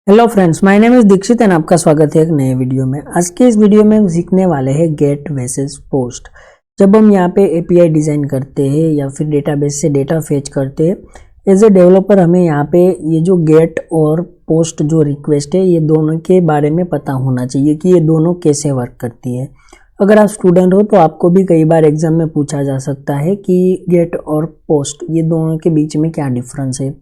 Hello friends, my name is Dixit and आपका स्वागत है एक नए वीडियो में। आज के इस वीडियो में हम सीखने वाले हैं गेट वर्सेस पोस्ट। जब हम यहाँ पे एपीआई डिज़ाइन करते हैं या फिर डेटाबेस से डेटा फेच करते हैं, एज ए डेवलपर हमें यहाँ पे ये जो गेट और पोस्ट जो रिक्वेस्ट है ये दोनों के बारे में पता होना चाहिए कि ये दोनों कैसे वर्क करती है। अगर आप स्टूडेंट हो तो आपको भी कई बार एग्जाम में पूछा जा सकता है कि गेट और पोस्ट ये दोनों के बीच में क्या डिफरेंस है।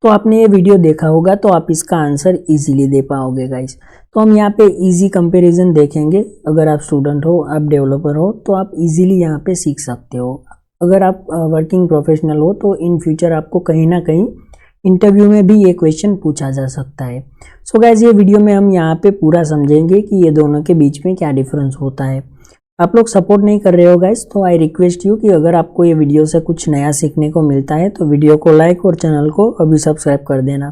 तो आपने ये वीडियो देखा होगा तो आप इसका आंसर इजीली दे पाओगे गाइस। तो हम यहाँ पे इजी कंपैरिजन देखेंगे। अगर आप स्टूडेंट हो, आप डेवलपर हो तो आप इजीली यहाँ पे सीख सकते हो। अगर आप वर्किंग प्रोफेशनल हो तो इन फ्यूचर आपको कहीं ना कहीं इंटरव्यू में भी ये क्वेश्चन पूछा जा सकता है। सो गाइस, ये वीडियो में हम यहाँ पे पूरा समझेंगे कि ये दोनों के बीच में क्या डिफरेंस होता है। आप लोग सपोर्ट नहीं कर रहे हो गाइस, तो आई रिक्वेस्ट यू कि अगर आपको ये वीडियो से कुछ नया सीखने को मिलता है तो वीडियो को लाइक और चैनल को अभी सब्सक्राइब कर देना।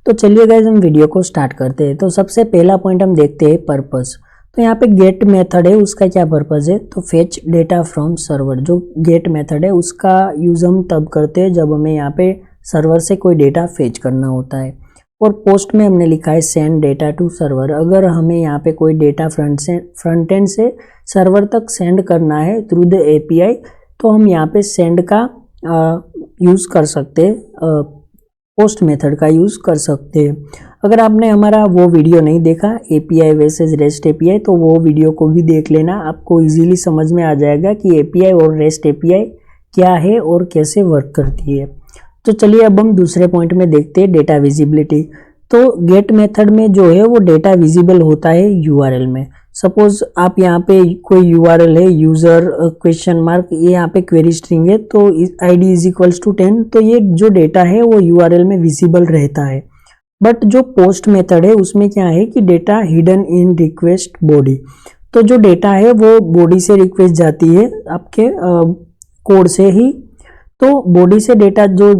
तो चलिए गाइस, हम वीडियो को स्टार्ट करते हैं। तो सबसे पहला पॉइंट हम देखते हैं पर्पस। तो यहाँ पे गेट मेथड है, उसका क्या पर्पस है? तो फेच डेटा फ्रॉम सर्वर। जो गेट मेथड है उसका यूज हम तब करते हैं जब हमें यहाँ पे सर्वर से कोई डेटा फेच करना होता है। और पोस्ट में हमने लिखा है सेंड डेटा टू सर्वर। अगर हमें यहाँ पे कोई डेटा फ्रंट एंड से सर्वर तक सेंड करना है थ्रू द एपीआई, तो हम यहाँ पे सेंड का यूज़ कर सकते हैं, पोस्ट मेथड का यूज़ कर सकते हैं। अगर आपने हमारा वो वीडियो नहीं देखा एपीआई वर्सेस रेस्ट एपीआई, तो वो वीडियो को भी देख लेना। आपको इजीली समझ में आ जाएगा कि एपीआई और रेस्ट एपीआई क्या है और कैसे वर्क करती है। तो चलिए अब हम दूसरे पॉइंट में देखते हैं डेटा विजिबिलिटी। तो गेट मेथड में जो है वो डेटा विजिबल होता है यूआरएल में। सपोज आप यहाँ पे कोई यूआरएल है यूजर क्वेश्चन मार्क, ये यहाँ पे क्वेरी स्ट्रिंग है तो id इज इक्वल्स टू 10, तो ये जो डेटा है वो यूआरएल में विजिबल रहता है। बट जो पोस्ट मेथड है उसमें क्या है कि data hidden in request body. तो जो डेटा है वो बॉडी से रिक्वेस्ट जाती है आपके कोड से ही, तो बॉडी से डेटा जो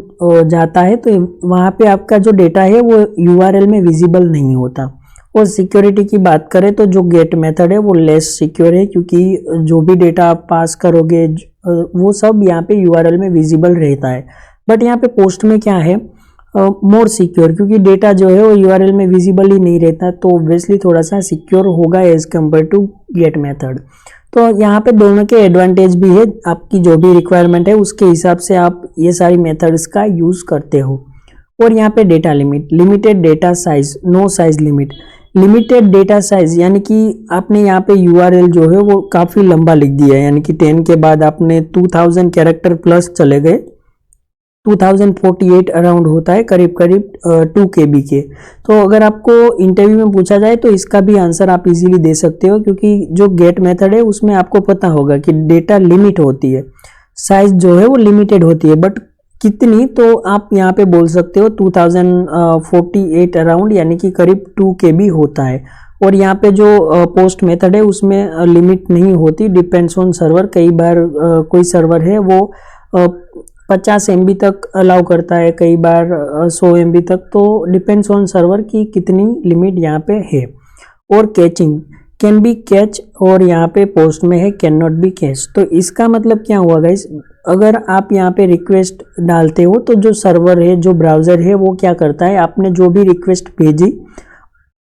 जाता है तो वहाँ पे आपका जो डेटा है वो यूआरएल में विजिबल नहीं होता। और सिक्योरिटी की बात करें तो जो गेट मेथड है वो लेस सिक्योर है, क्योंकि जो भी डेटा आप पास करोगे वो सब यहाँ पे यूआरएल में विजिबल रहता है। बट यहाँ पे पोस्ट में क्या है, मोर सिक्योर, क्योंकि डेटा जो है वो यूआरएल में विजिबल ही नहीं रहता, तो ऑब्वियसली थोड़ा सा सिक्योर होगा as compare to get method. तो यहाँ पे दोनों के एडवांटेज भी है। आपकी जो भी रिक्वायरमेंट है उसके हिसाब से आप ये सारी मेथड्स का यूज करते हो। और यहाँ पे data limit, limited data size, no size limit. Limited data size यानी कि आपने यहाँ पे यूआरएल जो है वो काफ़ी लंबा लिख दिया है, यानी कि 10 के बाद आपने 2000 कैरेक्टर प्लस चले गए। 2048 अराउंड होता है, करीब करीब 2 KB के। तो अगर आपको इंटरव्यू में पूछा जाए तो इसका भी आंसर आप इजीली दे सकते हो, क्योंकि जो गेट मेथड है उसमें आपको पता होगा कि डेटा लिमिट होती है, साइज जो है वो लिमिटेड होती है। बट कितनी, तो आप यहाँ पे बोल सकते हो 2048 अराउंड, यानी कि करीब 2 KB होता है। और यहाँ पे जो पोस्ट मेथड है उसमें लिमिट नहीं होती, डिपेंड्स ऑन सर्वर। कई बार कोई सर्वर है वो 50 MB तक अलाउ करता है, कई बार 100 MB तक, तो डिपेंड्स ऑन सर्वर की कितनी लिमिट यहाँ पे है। और कैचिंग, कैन बी कैच, और यहाँ पे पोस्ट में है कैन नॉट बी कैच। तो इसका मतलब क्या हुआ गाइस, अगर आप यहाँ पे रिक्वेस्ट डालते हो तो जो सर्वर है, जो ब्राउज़र है, वो क्या करता है, आपने जो भी रिक्वेस्ट भेजी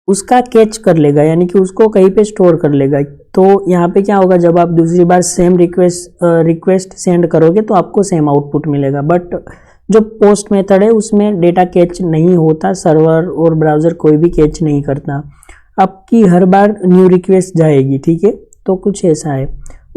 उसका कैच कर लेगा, यानी कि उसको कहीं पे स्टोर कर लेगा। तो यहाँ पे क्या होगा, जब आप दूसरी बार सेम रिक्वेस्ट सेंड करोगे तो आपको सेम आउटपुट मिलेगा। बट जो पोस्ट मेथड है उसमें डेटा कैच नहीं होता, सर्वर और ब्राउज़र कोई भी कैच नहीं करता, आपकी हर बार न्यू रिक्वेस्ट जाएगी, ठीक है। तो कुछ ऐसा है।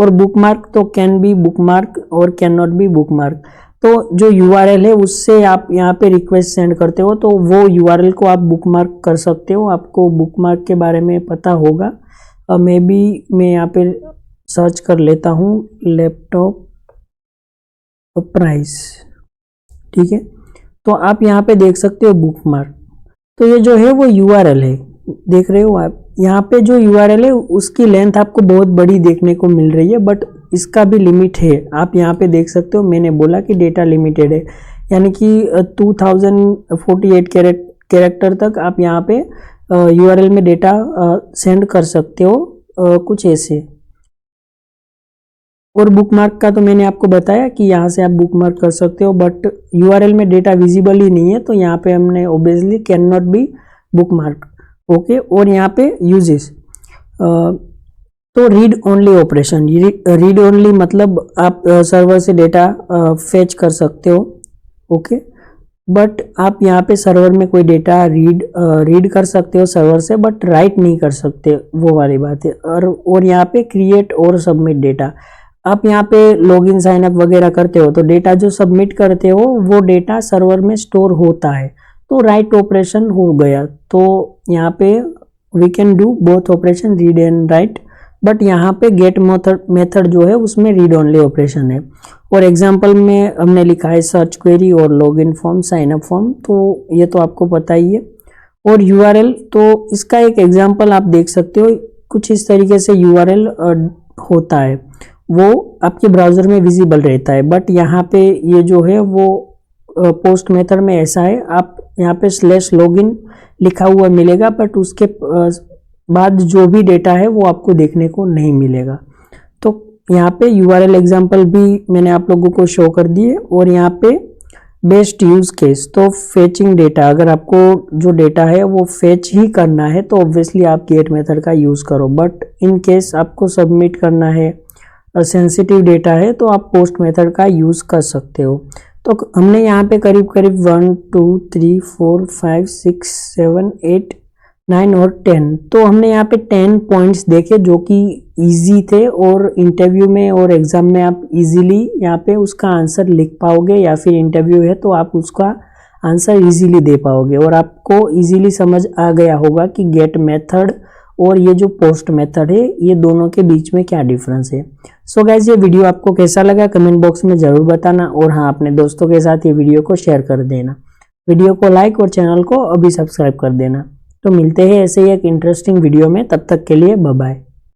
और बुकमार्क, तो कैन बी बुकमार्क और कैन नॉट बी बुकमार्क। तो जो यूआरएल है उससे आप यहाँ पे रिक्वेस्ट सेंड करते हो तो वो यूआरएल को आप बुकमार्क कर सकते हो। आपको बुकमार्क के बारे में पता होगा, मे बी मैं यहाँ पे सर्च कर लेता हूँ लैपटॉप प्राइस, ठीक है। तो आप यहाँ पे देख सकते हो बुकमार्क। तो ये जो है वो यूआरएल है, देख रहे हो आप। यहाँ पे जो यूआरएल है उसकी लेंथ आपको बहुत बड़ी देखने को मिल रही है, बट इसका भी लिमिट है। आप यहाँ पे देख सकते हो, मैंने बोला कि डेटा लिमिटेड है, यानी कि 2048 कैरेक्टर तक आप यहाँ पे यूआरएल में डेटा सेंड कर सकते हो, कुछ ऐसे। और बुकमार्क का तो मैंने आपको बताया कि यहाँ से आप बुकमार्क कर सकते हो, बट यूआरएल में डेटा विजिबल ही नहीं है, तो यहाँ पे हमने obviously can not be book mark. Okay, और यहाँ पे यूजेस, तो read only operation, read only मतलब आप सर्वर से डेटा फेच कर सकते हो। ओके, बट आप यहाँ पे सर्वर में कोई डेटा रीड कर सकते हो सर्वर से, बट राइट नहीं कर सकते, वो वाली बात है। और यहाँ पे क्रिएट और सबमिट डेटा, आप यहाँ पे लॉगिन साइन अप वगैरह करते हो तो डेटा जो सबमिट करते हो वो डेटा सर्वर में स्टोर होता है, तो राइट ऑपरेशन हो गया। तो यहाँ पे we can do both operation, read and write, but यहाँ पे गेट मेथड जो है उसमें रीड ओनली ऑपरेशन है। और एग्जांपल में हमने लिखा है सर्च क्वेरी और login form, sign up form, तो ये तो आपको पता ही है। और यूआरएल, तो इसका एक एग्जांपल आप देख सकते हो, कुछ इस तरीके से यूआरएल होता है, वो आपके ब्राउजर में विजिबल रहता है, बट यहाँ पे ये जो है वो पोस्ट मेथड में ऐसा है, आप यहाँ पे /login लिखा हुआ मिलेगा, बट उसके बाद जो भी डेटा है वो आपको देखने को नहीं मिलेगा। तो यहाँ पे यूआरएल एग्जांपल भी मैंने आप लोगों को शो कर दिए। और यहाँ पे बेस्ट यूज केस, तो फेचिंग डेटा, अगर आपको जो डेटा है वो फेच ही करना है तो ऑब्वियसली आप गेट मेथड का यूज करो, बट इन केस आपको सबमिट करना है, सेंसिटिव डेटा है, तो आप पोस्ट मेथड का यूज कर सकते हो। तो हमने यहाँ पे करीब 1 2 3 4 5 6 7 8 9 और 10, तो हमने यहाँ पे 10 पॉइंट्स देखे जो कि इजी थे, और इंटरव्यू में और एग्जाम में आप इजीली यहाँ पे उसका आंसर लिख पाओगे, या फिर इंटरव्यू है तो आप उसका आंसर इजीली दे पाओगे, और आपको इजीली समझ आ गया होगा कि गेट मेथड और ये जो पोस्ट मेथड है ये दोनों के बीच में क्या डिफरेंस है। सो गाइज, ये वीडियो आपको कैसा लगा कमेंट बॉक्स में जरूर बताना, और हाँ, अपने दोस्तों के साथ ये वीडियो को शेयर कर देना, वीडियो को लाइक और चैनल को अभी सब्सक्राइब कर देना। तो मिलते हैं ऐसे ही एक इंटरेस्टिंग वीडियो में, तब तक के लिए बाय बाय।